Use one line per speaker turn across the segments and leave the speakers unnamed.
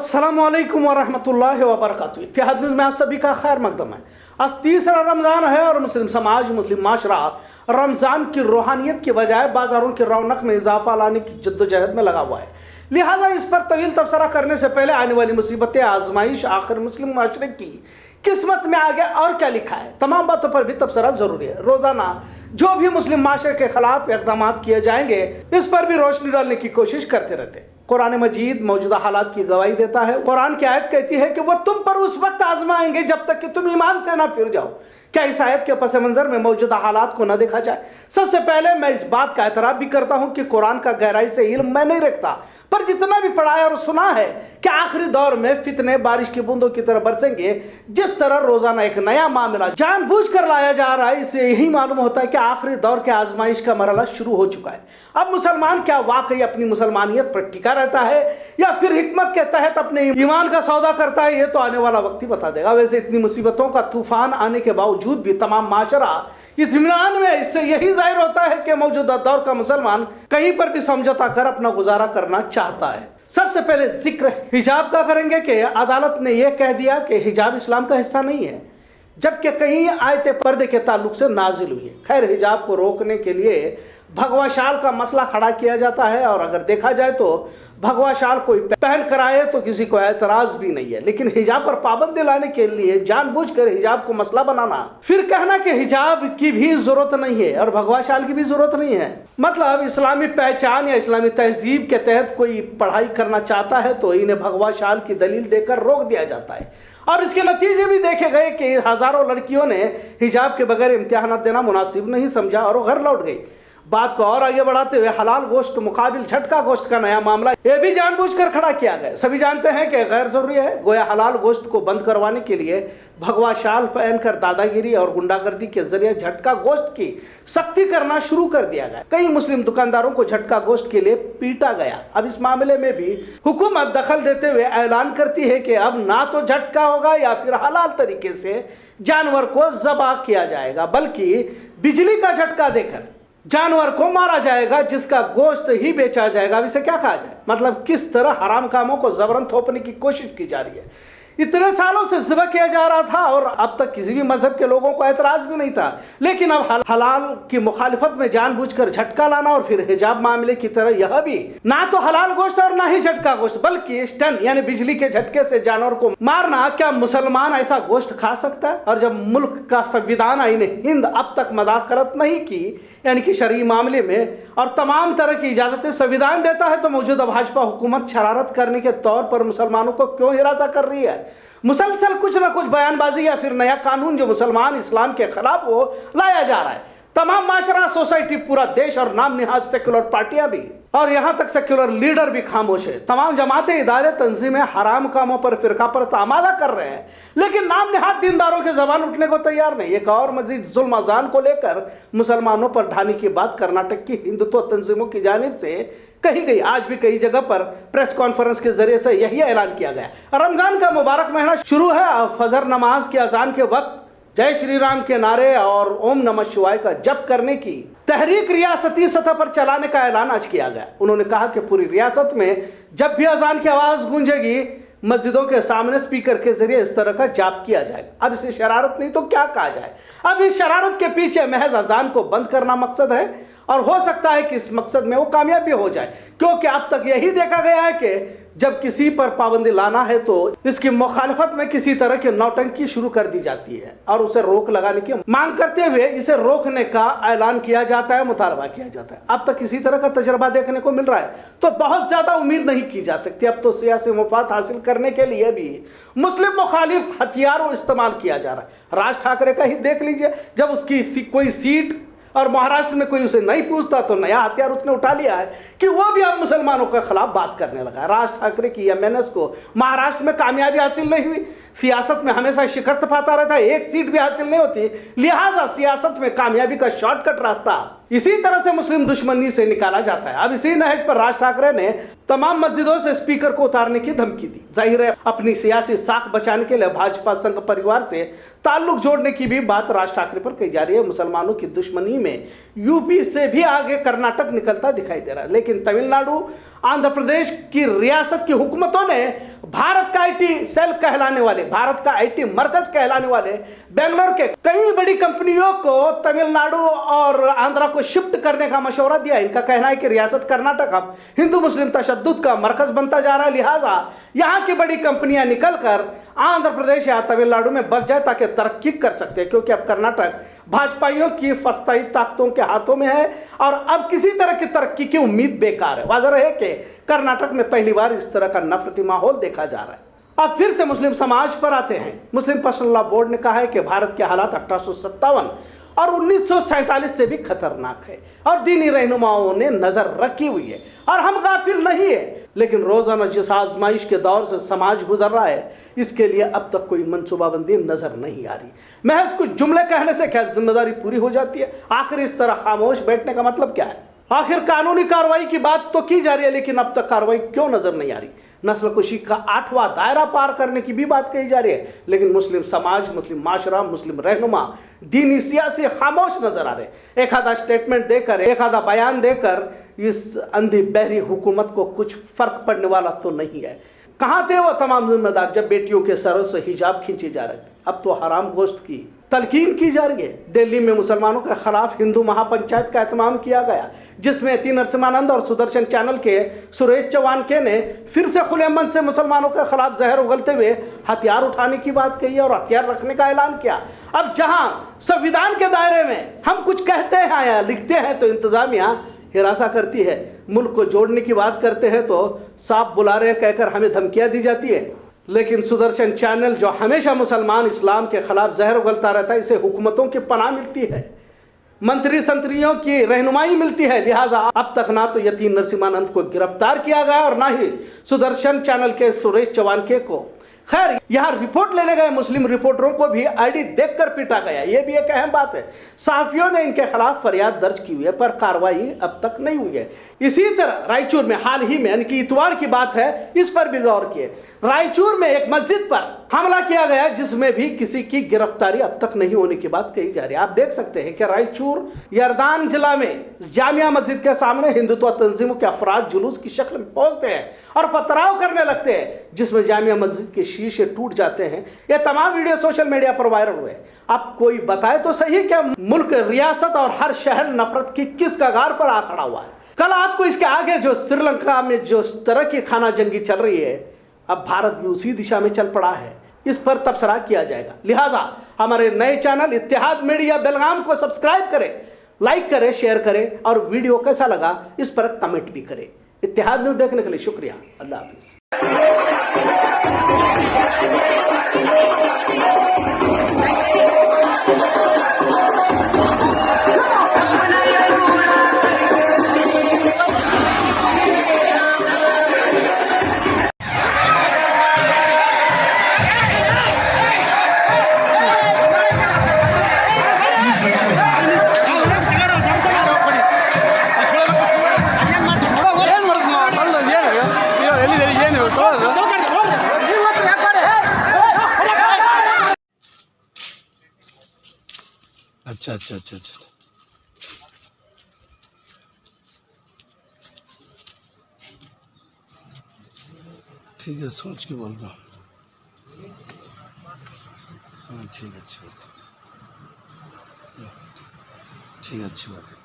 अस्सलामुअलैकुम वरहमतुल्लाहि वबरकातुहू। इत्तेहाद न्यूज़ में आप सभी का खैर मकदम है। आज तीसरा रमज़ान है और मुस्लिम समाज मुस्लिम माशरा रमज़ान की रूहानियत के बजाय बाजारों की रौनक में इजाफा लाने की जद्दोजहद में लगा हुआ है। लिहाजा इस पर तवील तबसरा करने से पहले आने वाली मुसीबतें, आजमाइश, आखिर मुस्लिम माशरे की किस्मत में आगे और क्या लिखा है, तमाम बातों पर भी तबसरा जरूरी है। रोजाना जो भी मुस्लिम माशरे के खिलाफ इक़दाम किए जाएंगे, इस पर भी रोशनी डालने की कोशिश करते रहते हैं। कुरान मजीद मौजूदा हालात की गवाही देता है। कुरान की आयत कहती है कि वो तुम पर उस वक्त आजमाएंगे जब तक कि तुम ईमान से ना फिर जाओ। क्या इस आयत के पस मंजर में मौजूदा हालात को न देखा जाए? सबसे पहले मैं इस बात का एतराफ़ भी करता हूँ कि कुरान का गहराई से इल्म मैं नहीं रखता, पर जितना भी पढ़ा है और सुना है कि आखिरी दौर में फितने बारिश की बूंदों की तरह बरसेंगे। जिस तरह रोजाना एक नया मामला जानबूझकर लाया जा रहा है, इससे यही मालूम होता है कि आखिरी दौर के आजमाइश का मरहला शुरू हो चुका है। अब मुसलमान क्या वाकई अपनी मुसलमानियत पर टिका रहता है या फिर हिकमत के तहत अपने ईमान का सौदा करता है, ये तो आने वाला वक्त ही बता देगा। वैसे इतनी मुसीबतों का तूफान आने के बावजूद भी तमाम माशरा इत्मीनान में, इससे यही जाहिर होता है कि मौजूदा दौर का मुसलमान कहीं पर भी समझौता कर अपना गुजारा करना चाहता है। सबसे पहले जिक्र हिजाब का करेंगे कि अदालत ने यह कह दिया कि हिजाब इस्लाम का हिस्सा नहीं है, जबकि कई आयतें पर्दे के ताल्लुक से नाजिल हुई है। खैर, हिजाब को रोकने के लिए भगवा शाल का मसला खड़ा किया जाता है और अगर देखा जाए तो भगवा शाल कोई पहन कर आए तो किसी को एतराज भी नहीं है, लेकिन हिजाब पर पाबंदी लाने के लिए जानबूझकर हिजाब को मसला बनाना, फिर कहना कि हिजाब की भी जरूरत नहीं है और भगवा शाल की भी जरूरत नहीं है, मतलब इस्लामी पहचान या इस्लामी तहजीब के तहत कोई पढ़ाई करना चाहता है तो इन्हें भगवा शाल की दलील देकर रोक दिया जाता है। और इसके नतीजे भी देखे गए कि हजारों लड़कियों ने हिजाब के बगैर इम्तिहान देना मुनासिब नहीं समझा और घर लौट गई। बात को और आगे बढ़ाते हुए हलाल गोश्त मुकाबिल झटका गोश्त का नया मामला यह भी जानबूझकर खड़ा किया गया। सभी जानते हैं कि गैर जरूरी है, गोया हलाल गोश्त को बंद करवाने के लिए भगवा शाल पहनकर दादागिरी और गुंडागर्दी के जरिए झटका गोश्त की सख्ती करना शुरू कर दिया गया। कई मुस्लिम दुकानदारों को झटका गोश्त के लिए पीटा गया। अब इस मामले में भी हुकूमत दखल देते हुए ऐलान करती है कि अब ना तो झटका होगा या फिर हलाल तरीके से जानवर को ज़बह किया जाएगा, बल्कि बिजली का झटका देकर जानवर को मारा जाएगा, जिसका गोश्त ही बेचा जाएगा। अब इसे क्या कहा जाए? मतलब किस तरह हराम कामों को जबरन थोपने की कोशिश की जा रही है। इतने सालों से ज़िबा किया जा रहा था और अब तक किसी भी मजहब के लोगों को एतराज भी नहीं था, लेकिन अब हलाल की मुखालिफत में जानबूझकर झटका लाना और फिर हिजाब मामले की तरह यह भी ना तो हलाल गोश्त और ना ही झटका गोश्त बल्कि स्टन यानी बिजली के झटके से जानवर को मारना। क्या मुसलमान ऐसा गोश्त खा सकता है? और जब मुल्क का संविधान आईन हिंद अब तक मदाखलत नहीं की यानी कि शरई मामले में और तमाम तरह की इजाजतें संविधान देता है, तो मौजूदा भाजपा हुकूमत शरारत करने के तौर पर मुसलमानों को क्यों हिरासा कर रही है? मुसलसल कुछ ना कुछ बयानबाजी या फिर नया कानून जो मुसलमान इस्लाम के खिलाफ हो लाया जा रहा है। तमाम माशरा, सोसाइटी, पूरा देश और नाम निहाद सेक्युलर पार्टियां भी और यहां तक सेक्युलर लीडर भी खामोश है। तमाम जमातें, इदारे, तंजीमें हराम कामों पर फिरका परस्त आमादा कर रहे हैं, लेकिन नाम निहाद दीनदारों की जबान उठने को तैयार नहीं। एक और मजीद जुल्म अजान को लेकर मुसलमानों पर ढाने की बात कर्नाटक की हिंदुत्व तंजीमों की जानिब से कही गई। आज भी कई जगह पर प्रेस कॉन्फ्रेंस के जरिए से यही ऐलान किया गया। रमजान का मुबारक महीना शुरू है। फजर नमाज के अजान के वक्त जय श्री राम के नारे और ओम नमः शिवाय का जप करने की तहरीक रियासती सतह पर चलाने का ऐलान आज किया गया। उन्होंने कहा कि पूरी रियासत में जब भी अजान की आवाज गूंजेगी, मस्जिदों के सामने स्पीकर के जरिए इस तरह का जाप किया जाएगा। अब इसे शरारत नहीं तो क्या कहा जाए? अब इस शरारत के पीछे महज अजान को बंद करना मकसद है और हो सकता है कि इस मकसद में वो कामयाब भी हो जाए, क्योंकि अब तक यही देखा गया है कि जब किसी पर पाबंदी लाना है तो इसकी मुखालिफत में किसी तरह की नौटंकी शुरू कर दी जाती है और उसे रोक लगाने की मांग करते हुए इसे रोकने का ऐलान किया जाता है, मुतालबा किया जाता है। अब तक किसी तरह का तजर्बा देखने को मिल रहा है, तो बहुत ज्यादा उम्मीद नहीं की जा सकती। अब तो सियासी मुफाद हासिल करने के लिए भी मुस्लिम मुखालिफ हथियारों इस्तेमाल किया जा रहा है। राज ठाकरे का ही देख लीजिए, जब उसकी कोई सीट और महाराष्ट्र में कोई उसे नहीं पूछता तो नया हथियार उसने उठा लिया है कि वो भी अब मुसलमानों के खिलाफ बात करने लगा है। राज ठाकरे की एमएनएस को महाराष्ट्र में कामयाबी हासिल नहीं हुई। सियासत में हमेशा शिकस्त पाता रहता है, एक सीट भी हासिल नहीं होती, लिहाजा सियासत में कामयाबी का शॉर्टकट रास्ता इसी तरह से मुस्लिम दुश्मनी से निकाला जाता है। अब इसी नहज पर राज ठाकरे ने तमाम मस्जिदों से स्पीकर को उतारने की धमकी दी। जाहिर है अपनी सियासी साख बचाने के लिए भाजपा संघ परिवार से ताल्लुक जोड़ने की भी बात राज ठाकरे पर कही जा रही है। मुसलमानों की दुश्मनी में यूपी से भी आगे कर्नाटक निकलता दिखाई दे रहा है, लेकिन तमिलनाडु, आंध्र प्रदेश की रियासत की हुकूमतों ने भारत का आईटी सेल कहलाने वाले, भारत का आईटी मरकज कहलाने वाले बेंगलोर के कई बड़ी कंपनियों को तमिलनाडु और आंध्रा को शिफ्ट करने का मशवरा दिया। इनका कहना है कि रियासत कर्नाटक अब हिंदू मुस्लिम तशद्दुद का मरकज बनता जा रहा है, लिहाजा यहाँ की बड़ी कंपनियां निकलकर आंध्र प्रदेश या तमिलनाडु में बस जाए ताकि तरक्की कर सकते हैं, क्योंकि अब कर्नाटक भाजपाइयों की फस्ताई ताकतों के हाथों में है और अब किसी तरह की तरक्की की उम्मीद बेकार है। वाज़ह है कि कर्नाटक में पहली बार इस तरह का नफरती माहौल देखा जा रहा है। अब फिर से मुस्लिम समाज पर आते हैं। मुस्लिम पर्सनल लॉ बोर्ड ने कहा है कि भारत के हालात 1857 और 1947 से भी खतरनाक है और दीनी रहनुमाओं ने नजर रखी हुई है और हम गाफिल नहीं है। लेकिन रोजाना जिस आजमाइश के दौर से समाज गुजर रहा है, इसके लिए अब तक कोई मनसूबाबंदी नजर नहीं आ रही। महज कुछ जुमले कहने से क्या जिम्मेदारी पूरी हो जाती है? आखिर इस तरह खामोश बैठने का मतलब क्या है? आखिर कानूनी कार्रवाई की बात तो की जा रही है, लेकिन अब तक कार्रवाई क्यों नजर नहीं आ रही? नस्लकुशी का 8वां दायरा पार करने की भी बात कही जा रही है, लेकिन मुस्लिम समाज, मुस्लिम माशरा, मुस्लिम रहनुमा, दीनी सियासी खामोश नजर आ रहे। एक आधा स्टेटमेंट देकर, एक आधा बयान देकर इस अंधी बहरी हुकूमत को कुछ फर्क पड़ने वाला तो नहीं है। कहाँ थे वो तमाम जिम्मेदार जब बेटियों के सरों से हिजाब खींचे जा रहे थे? अब तो हराम गोश्त की तलकीन की जा रही है। दिल्ली में मुसलमानों के खिलाफ हिंदू महापंचायत का एहतमाम किया गया, जिसमें टी नरसिम्हानंद और सुदर्शन चैनल के सुरेश चौहान ने फिर से खुले मन से मुसलमानों के खिलाफ जहर उगलते हुए हथियार उठाने की बात कही और हथियार रखने का ऐलान किया। अब जहां संविधान के दायरे में हम कुछ कहते हैं या लिखते हैं तो इंतजामिया हिरासा करती है, मुल्क को जोड़ने की बात करते हैं तो साफ बुलारे कहकर हमें धमकियां दी जाती है। लेकिन सुदर्शन चैनल जो हमेशा मुसलमान इस्लाम के खिलाफ जहर उगलता रहता है, इसे हुकूमतों की पनाह मिलती है, मंत्री संतरियों की रहनुमाई मिलती है, लिहाजा अब तक ना तो यतीन नरसिम्हानंद को गिरफ्तार किया गया और ना ही सुदर्शन चैनल के सुरेश चौहान को। खैर, यहाँ रिपोर्ट लेने गए मुस्लिम रिपोर्टरों को भी आईडी देखकर पीटा गया, यह भी एक अहम बात है। सहाफियों ने इनके खिलाफ फरियाद दर्ज की हुई है, पर कार्रवाई अब तक नहीं हुई है। इसी तरह रायचूर में हाल ही में, यानी कि इतवार की बात है, इस पर भी गौर किए। रायचूर में एक मस्जिद पर हमला किया गया, जिसमें भी किसी की गिरफ्तारी अब तक नहीं होने की बात कही जा रही है। आप देख सकते हैं कि रायचूर यरदान जिला में जामिया मस्जिद के सामने हिंदुत्व तंजीमों के अफराद जुलूस की शक्ल में पहुंचते हैं और पथराव करने लगते हैं, जिसमें जामिया मस्जिद के शीशे टूट जाते हैं। यह तमाम वीडियो सोशल मीडिया पर वायरल हुए। अब कोई बताए तो सही क्या मुल्क, रियासत और हर शहर नफरत की किस कगार पर आ खड़ा हुआ है? कल आपको इसके आगे जो श्रीलंका में जो तरह की खाना जंगी चल रही है, अब भारत भी उसी दिशा में चल पड़ा है, इस पर तबसरा किया जाएगा। लिहाजा हमारे नए चैनल इत्तेहाद मीडिया बेलगाम को सब्सक्राइब करें, लाइक करें, शेयर करें और वीडियो कैसा लगा इस पर कमेंट भी करें। इत्तेहाद न्यूज़ देखने के लिए शुक्रिया। अल्लाह हाफिज़।
अच्छा अच्छा अच्छा अच्छा ठीक है, सोच के बोलता हूँ। हाँ ठीक है, अच्छा ठीक है, अच्छी बात है।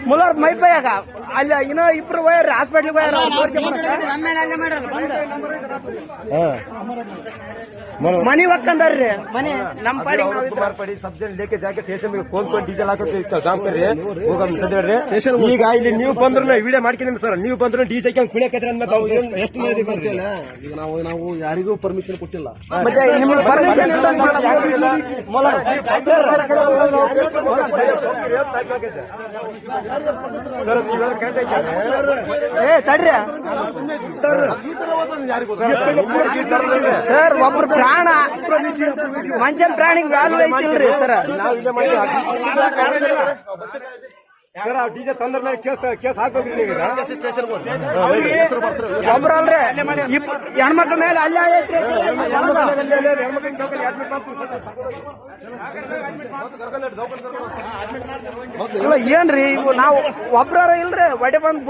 ಮುಲ್ಲರ್ ಮೈ ಬೈಯಾಗ ಅಲ್ಲಿ ಇನ್ನೂ ಇಬ್ರು ಹೋಯ್ರಿ ಹಾಸ್ಪಿಟ್ಲಿಗೆ ಹೋಗ್ಯಾರ. ಮನಿ ಒಕ್ಕಂದಾರ್ರಿ ಮನೆ ನಮ್ ಪಾಡಿಗೆ ನಾವ್ ಇದ್ರ.
पड़ी सब जन लेके जाके स्टेशन में कौन कौन डीजल हाको काम कर रहे ಹೋಗ ಈಗ ಇಲ್ಲಿ ನೀವು ಬಂದ್ರು ವಿಡಿಯೋ ಮಾಡ್ತೀನಿ ಸರ್ ನೀವು ಬಂದ್ರು ಡಿಜೆ ಕುಣಿಯಕತ್ರಿ ಅಂದ್ಮೇಲೆ ಎಷ್ಟು ಮಂದಿ ಬಂದ್ರಿ
ಈಗ ನಾವು ಯಾರಿಗೂ ಪರ್ಮಿಷನ್ ಕೊಟ್ಟಿಲ್ಲ.
ಮತ್ತೆ ನಿಮ್ಗೆ ಪರ್ಮಿಷನ್ ಇಲ್ಲ ಅಂತ
ಸರ್ ನೀವೆಲ್ಲ ಕೇಳ್ತಾ
ಏ ತಡ್ರಿ ಸರ್ ಒಬ್ರು ಪ್ರಾಣ ಮಂಚನ್ ಪ್ರಾಣಿಗೆ ವ್ಯಾಲ್ಯೂ ಐತಿಲ್ರಿ ಸರ್.
ನಾವು ಇಲ್ಲೇ ಮಾಡಿ ಸರ್ ಡಿಜೆ ತಂದ್ರ ಮೇಲೆ ಕೇಸ್ ಹಾಕ್ಬೇಕ್ರಿ ನೀವು
ಒಬ್ರಲ್ರಿ ಹೆಣ್ಮಕ್ಳ ಮೇಲೆ ಅಲ್ಲೇ ಐತ್ರಿ. ಏನ್ರಿ ಇವು ನಾವು ಒಬ್ರಾರ ಇಲ್ರಿ ಒಡೆ ಬಂದ್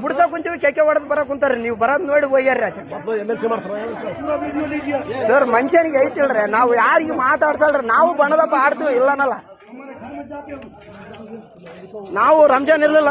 ಬಿಡ್ಸಾ ಕುಂತೀವಿ ಕೆಕ್ಕೆ ಹೊಡೆದ್ ಬರ ಕುಂತಾರ್ರಿ. ನೀವು ಬರೋದ್ ನೋಡಿ ಒಯ್ಯಾರ್ರಿ ಆಚೆ ಸರ್. ಮನುಷ್ಯನಿಗೆ ಐತಿಲ್ರಿ ನಾವು ಯಾರಿಗೆ ಮಾತಾಡ್ಸಲ್ರಿ. ನಾವು ಬಣ್ಣದಪ್ಪ ಆಡ್ತೀವಿ ಇಲ್ಲ ಅನ್ನಲ್ಲ. ನಾವು ರಂಜಾನ್ ಇರ್ಲಿಲ್ಲ